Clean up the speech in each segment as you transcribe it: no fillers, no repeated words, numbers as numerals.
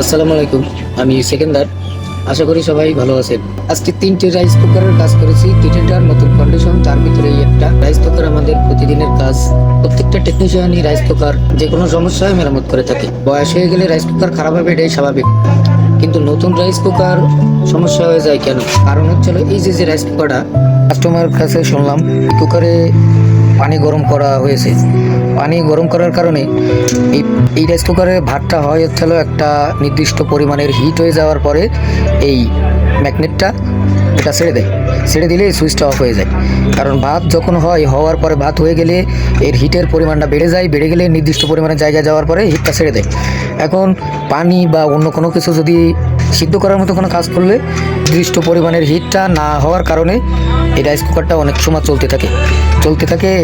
আসসালামু আলাইকুম, আমি সেকেন্দার। আশা করি সবাই ভালো আছেন। আজকে 3টে রাইস কুকারের কাজ করেছি, 3টার নতুন কন্ডিশন, তার ভিতরে একটা রাইস কুকার আমাদের প্রতিদিনের কাজ। প্রত্যেকটা টেকনিশিয়ানই রাইস কুকার যে কোনো সমস্যায় মেরামত করে থাকে। বয়স হয়ে গেলে রাইস কুকার খারাপ হবে, এটাই স্বাভাবিক। কিন্তু নতুন রাইস কুকার সমস্যা হয়ে যায় কেন? কারণ হচ্ছিল এই যে রাইস কুকারটা কাস্টমার কাছে শুনলাম কুকারে পানি গরম করা হয়েছে। পানি গরম করার কারণে এই রাইস কুকারের ভাতটা হয় হচ্ছিল একটা নির্দিষ্ট পরিমাণের হিট হয়ে যাওয়ার পরে এই ম্যাগনেটটা এটা ছেড়ে দিলে সুইচটা অফ হয়ে যায়। কারণ ভাত যখন হওয়ার পরে ভাত হয়ে গেলে এর হিটের পরিমাণটা বেড়ে গেলে নির্দিষ্ট পরিমাণের জায়গায় যাওয়ার পরে হিটটা ছেড়ে দেয়। এখন পানি বা অন্য কোনো কিছু যদি সিদ্ধ করার মতো কোনো কাজ করলে নির্দিষ্ট পরিমাণের হিটটা না হওয়ার কারণে এই রাইস কুকারটা অনেক সময় চলতে থাকে।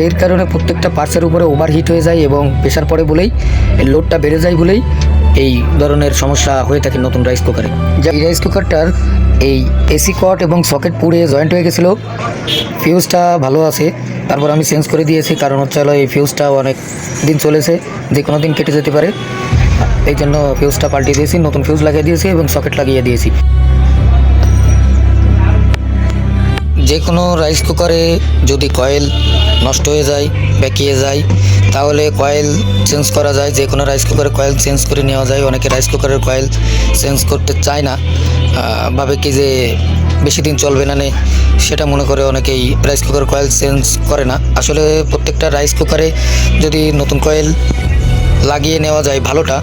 এর কারণে প্রত্যেকটা পার্টসের উপরে ওভারহিট হয়ে যায় এবং প্রেশার পড়ে বলেই এর লোডটা বেড়ে যায় বলেই এই ধরনের সমস্যা হয়ে থাকে নতুন রাইস কুকারে। এই রাইস কুকারটার এই এসি কট এবং সকেট পুড়ে জয়েন্ট হয়ে গেছিলো। ফিউজটা ভালো আছে, তারপর আমি চেঞ্জ করে দিয়েছি। কারণ হচ্ছে এই ফিউজটা অনেক দিন চলেছে, যে কোনো দিন কেটে যেতে পারে। এই জন্য ফিউজটা পাল্টিয়ে দিয়েছি, নতুন ফিউজ লাগিয়ে দিয়েছি এবং সকেট লাগিয়ে দিয়েছি। যে কোনো রাইস কুকারে যদি কয়েল নষ্ট হয়ে যায়, বেঁকিয়ে যায়, তাহলে কয়েল চেঞ্জ করা যায়। যে কোনো রাইস কুকারে কয়েল চেঞ্জ করে নেওয়া যায়। অনেকে রাইস কুকারের কয়েল চেঞ্জ করতে চায় না, ভাবে কি যে বেশি দিন চলবে না, সেটা মনে করে অনেকেই রাইস কুকার কয়েল চেঞ্জ করে না। আসলে প্রত্যেকটা রাইস কুকারে যদি নতুন কয়েল লাগিয়ে নেওয়া যায় ভালোটা,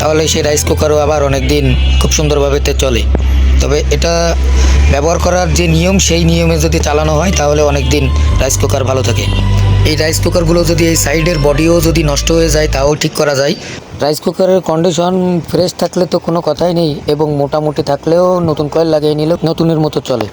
তাহলে সেই রাইস কুকারও আবার অনেক দিন খুব সুন্দরভাবে চলে। তবে এটা ব্যবহার করার যে নিয়ম, সেই নিয়মে যদি চালানো হয় তাহলে অনেক দিন রাইস কুকার ভালো থাকে। এই রাইস কুকারগুলো যদি এই সাইডের বডিও যদি নষ্ট হয়ে যায় তাও ঠিক করা যায়। রাইস কুকারের কন্ডিশন ফ্রেশ থাকলে তো কোনো কথাই নেই, এবং মোটামুটি থাকলেও নতুন কয়েল লাগিয়ে নিলে নতুনের মতো চলে।